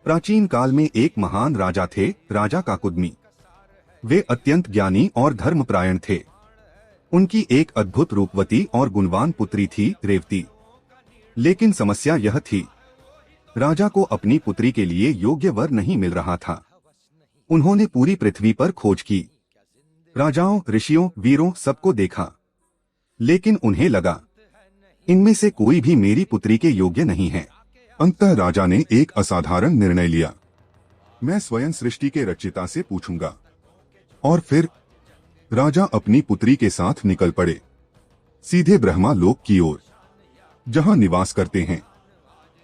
प्राचीन काल में एक महान राजा थे, राजा काकुदमी। वे अत्यंत ज्ञानी और धर्मपरायण थे। उनकी एक अद्भुत रूपवती और गुणवान पुत्री थी, रेवती। लेकिन समस्या यह थी, राजा को अपनी पुत्री के लिए योग्य वर नहीं मिल रहा था। उन्होंने पूरी पृथ्वी पर खोज की, राजाओं, ऋषियों, वीरों सबको देखा, लेकिन उन्हें लगा इनमें से कोई भी मेरी पुत्री के योग्य नहीं है। अंततः राजा ने एक असाधारण निर्णय लिया, मैं स्वयं सृष्टि के रचयिता से पूछूंगा। और फिर राजा अपनी पुत्री के साथ निकल पड़े, सीधे ब्रह्मा लोक की ओर, जहां निवास करते हैं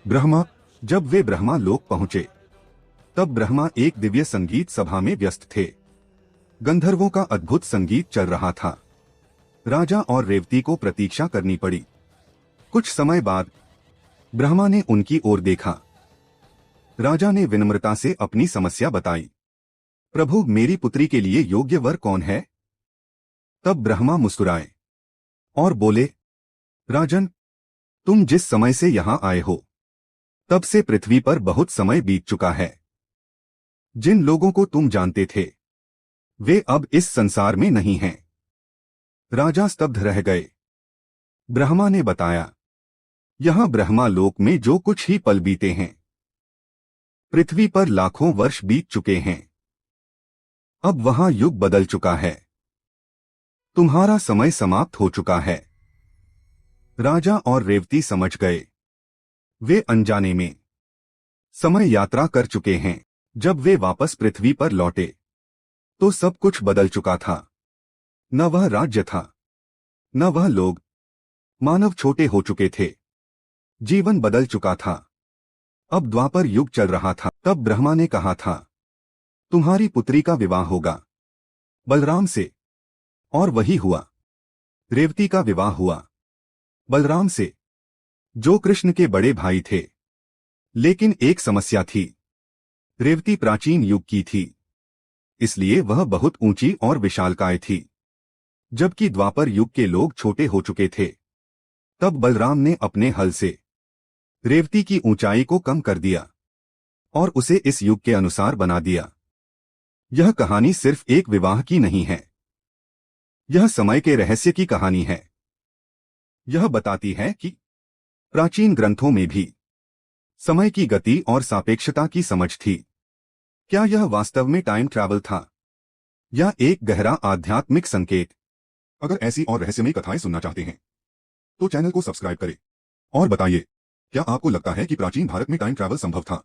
ब्रह्मा। जब वे ब्रह्मा लोक पहुंचे, तब ब्रह्मा एक दिव्य संगीत सभा में व्यस्त थे। गंधर्वों का अद्भुत संगीत चल रहा था। राजा और रेवती को प्रतीक्षा करनी पड़ी। कुछ समय बाद ब्रह्मा ने उनकी ओर देखा। राजा ने विनम्रता से अपनी समस्या बताई, प्रभु, मेरी पुत्री के लिए योग्य वर कौन है? तब ब्रह्मा मुस्कुराए और बोले, राजन, तुम जिस समय से यहां आए हो, तब से पृथ्वी पर बहुत समय बीत चुका है। जिन लोगों को तुम जानते थे, वे अब इस संसार में नहीं हैं। राजा स्तब्ध रह गए। ब्रह्मा ने बताया, यहां ब्रह्मा लोक में जो कुछ ही पल बीते हैं, पृथ्वी पर लाखों वर्ष बीत चुके हैं। अब वहां युग बदल चुका है। तुम्हारा समय समाप्त हो चुका है। राजा और रेवती समझ गए, वे अनजाने में समय यात्रा कर चुके हैं। जब वे वापस पृथ्वी पर लौटे, तो सब कुछ बदल चुका था। न वह राज्य था, न वह लोग। मानव छोटे हो चुके थे। जीवन बदल चुका था। अब द्वापर युग चल रहा था। तब ब्रह्मा ने कहा था, तुम्हारी पुत्री का विवाह होगा बलराम से। और वही हुआ। रेवती का विवाह हुआ बलराम से, जो कृष्ण के बड़े भाई थे। लेकिन एक समस्या थी, रेवती प्राचीन युग की थी, इसलिए वह बहुत ऊंची और विशालकाय थी। जबकि द्वापर युग के लोग छोटे हो चुके थे। तब बलराम ने अपने हल से रेवती की ऊंचाई को कम कर दिया और उसे इस युग के अनुसार बना दिया। यह कहानी सिर्फ एक विवाह की नहीं है, यह समय के रहस्य की कहानी है। यह बताती है कि प्राचीन ग्रंथों में भी समय की गति और सापेक्षता की समझ थी। क्या यह वास्तव में टाइम ट्रैवल था, या एक गहरा आध्यात्मिक संकेत? अगर ऐसी और रहस्यमयी कथाएं सुनना चाहते हैं, तो चैनल को सब्सक्राइब करें और बताइए, क्या आपको लगता है कि प्राचीन भारत में टाइम ट्रैवल संभव था?